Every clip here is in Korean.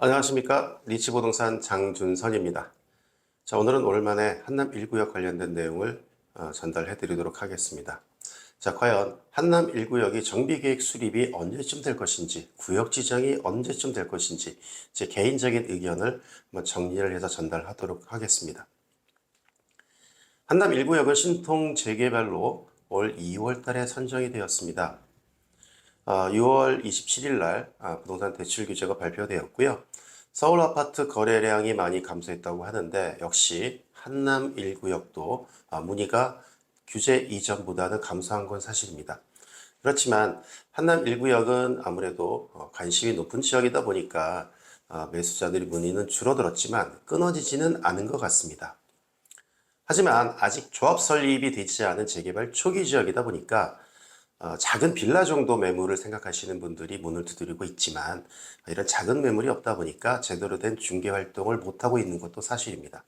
안녕하십니까. 리치부동산 장준선입니다. 자, 오늘은 오랜만에 한남 1구역 관련된 내용을 전달해 드리도록 하겠습니다. 자, 과연 한남 1구역이 정비계획 수립이 언제쯤 될 것인지, 구역 지정이 언제쯤 될 것인지 제 개인적인 의견을 한번 정리를 해서 전달하도록 하겠습니다. 한남 1구역은 신통 재개발로 올 2월 달에 선정이 되었습니다. 6월 27일 날 부동산 대출 규제가 발표되었고요. 서울 아파트 거래량이 많이 감소했다고 하는데 역시 한남 1구역도 문의가 규제 이전보다는 감소한 건 사실입니다. 그렇지만 한남 1구역은 아무래도 관심이 높은 지역이다 보니까 매수자들의 문의는 줄어들었지만 끊어지지는 않은 것 같습니다. 하지만 아직 조합 설립이 되지 않은 재개발 초기 지역이다 보니까 작은 빌라 정도 매물을 생각하시는 분들이 문을 두드리고 있지만 이런 작은 매물이 없다 보니까 제대로 된 중개 활동을 못하고 있는 것도 사실입니다.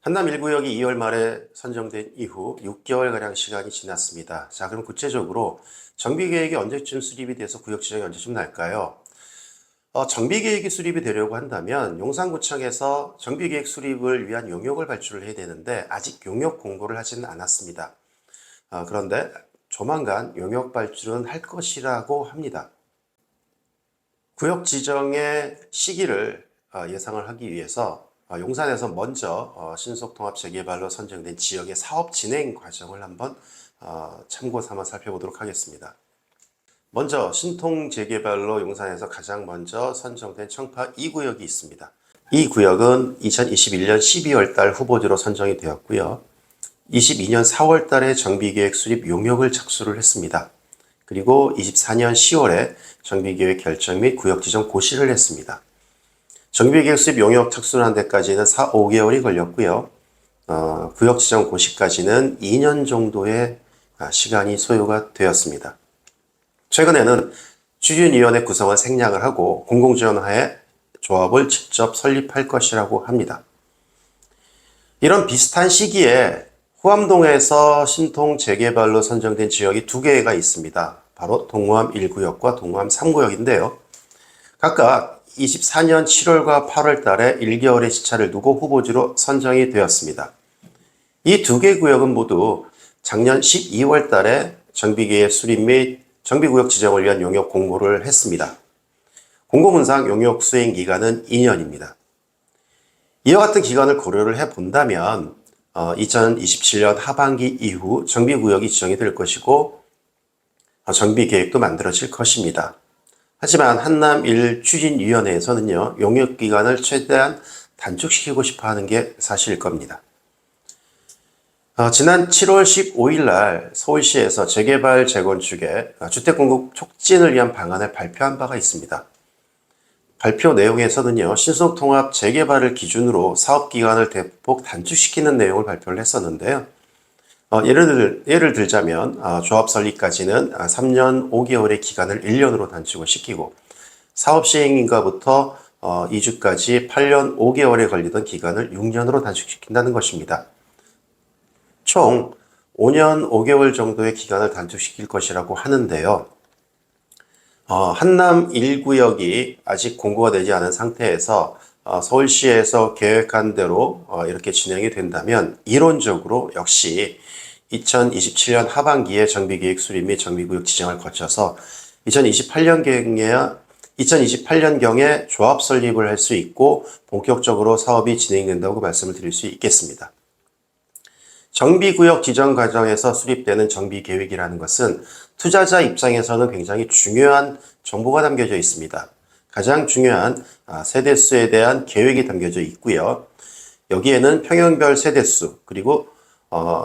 한남 1구역이 2월 말에 선정된 이후 6개월가량 시간이 지났습니다. 자, 그럼 구체적으로 정비계획이 언제쯤 수립이 돼서 구역 지정이 언제쯤 날까요? 정비계획이 수립이 되려고 한다면 용산구청에서 정비계획 수립을 위한 용역을 발주를 해야 되는데 아직 용역 공고를 하지는 않았습니다. 그런데 조만간 용역 발주는 할 것이라고 합니다. 구역 지정의 시기를 예상을 하기 위해서 용산에서 먼저 신속통합 재개발로 선정된 지역의 사업 진행 과정을 한번 참고 삼아 살펴보도록 하겠습니다. 먼저 신통 재개발로 용산에서 가장 먼저 선정된 청파 2구역이 있습니다. 이 구역은 2021년 12월 달 후보지로 선정이 되었고요. 22년 4월 달에 정비계획 수립 용역을 착수를 했습니다. 그리고 24년 10월에 정비계획 결정 및 구역 지정 고시를 했습니다. 정비계획 수립 용역 착수한 데까지는 5개월이 걸렸고요. 구역 지정 고시까지는 2년 정도의 시간이 소요가 되었습니다. 최근에는 추진위원회 구성을 생략을 하고 공공지원하에 조합을 직접 설립할 것이라고 합니다. 이런 비슷한 시기에 후암동에서 신통 재개발로 선정된 지역이 두 개가 있습니다. 바로 동호암 1구역과 동호암 3구역인데요. 각각 24년 7월과 8월 달에 1개월의 시차를 두고 후보지로 선정이 되었습니다. 이 두 개 구역은 모두 작년 12월 달에 정비계획 수립 및 정비구역 지정을 위한 용역 공고를 했습니다. 공고문상 용역 수행 기간은 2년입니다. 이와 같은 기간을 고려를 해본다면 2027년 하반기 이후 정비구역이 지정이 될 것이고 정비계획도 만들어질 것입니다. 하지만 한남 1 추진위원회에서는요, 용역기간을 최대한 단축시키고 싶어 하는 게 사실일 겁니다. 지난 7월 15일 날 서울시에서 재개발 재건축에 주택공급 촉진을 위한 방안을 발표한 바가 있습니다. 발표 내용에서는요, 신속통합 재개발을 기준으로 사업기간을 대폭 단축시키는 내용을 발표를 했었는데요. 예를 들자면 조합 설립까지는 3년 5개월의 기간을 1년으로 단축을 시키고 사업 시행인가부터 이주까지 8년 5개월에 걸리던 기간을 6년으로 단축시킨다는 것입니다. 총 5년 5개월 정도의 기간을 단축시킬 것이라고 하는데요. 한남 1구역이 아직 공고가 되지 않은 상태에서 서울시에서 계획한 대로 이렇게 진행이 된다면 이론적으로 역시 2027년 하반기에 정비계획 수립 및 정비구역 지정을 거쳐서 2028년경에 조합 설립을 할 수 있고 본격적으로 사업이 진행된다고 말씀을 드릴 수 있겠습니다. 정비구역 지정 과정에서 수립되는 정비계획이라는 것은 투자자 입장에서는 굉장히 중요한 정보가 담겨져 있습니다. 가장 중요한 세대수에 대한 계획이 담겨져 있고요. 여기에는 평형별 세대수 그리고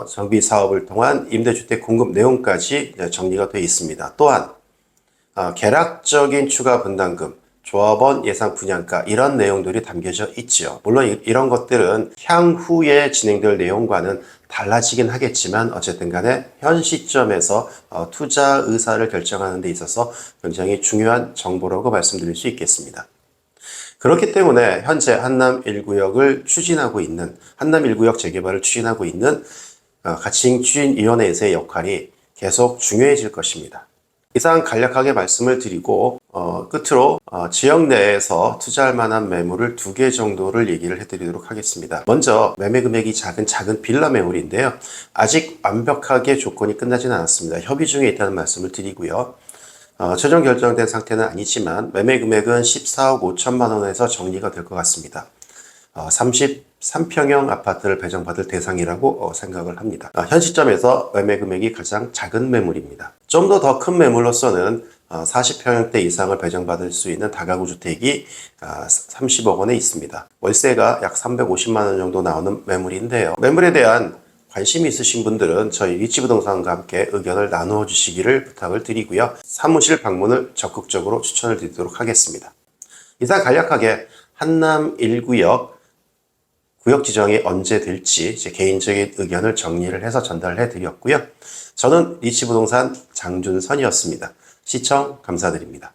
정비 사업을 통한 임대주택 공급 내용까지 정리가 되어 있습니다. 또한 계략적인 추가 분담금, 조합원 예상 분양가 이런 내용들이 담겨져 있죠. 물론 이런 것들은 향후에 진행될 내용과는 달라지긴 하겠지만 어쨌든 간에 현 시점에서 투자 의사를 결정하는 데 있어서 굉장히 중요한 정보라고 말씀드릴 수 있겠습니다. 그렇기 때문에 현재 한남 1구역을 추진하고 있는 한남 1구역 재개발을 추진하고 있는 가칭 추진위원회에서의 역할이 계속 중요해질 것입니다. 이상 간략하게 말씀을 드리고 끝으로 지역 내에서 투자할 만한 매물을 2개 정도를 얘기를 해드리도록 하겠습니다. 먼저 매매 금액이 작은 빌라 매물인데요. 아직 완벽하게 조건이 끝나진 않았습니다. 협의 중에 있다는 말씀을 드리고요. 최종 결정된 상태는 아니지만 매매 금액은 14억 5천만 원에서 정리가 될 것 같습니다. 33평형 아파트를 배정받을 대상이라고 생각을 합니다. 현 시점에서 매매 금액이 가장 작은 매물입니다. 좀 더 큰 매물로서는 40평형대 이상을 배정받을 수 있는 다가구 주택이 30억 원에 있습니다. 월세가 약 350만 원 정도 나오는 매물인데요. 매물에 대한 관심이 있으신 분들은 저희 리치부동산과 함께 의견을 나누어 주시기를 부탁을 드리고요. 사무실 방문을 적극적으로 추천을 드리도록 하겠습니다. 이상 간략하게 한남 1구역 구역 지정이 언제 될지 제 개인적인 의견을 정리를 해서 전달을 해드렸고요. 저는 리치부동산 장준선이었습니다. 시청 감사드립니다.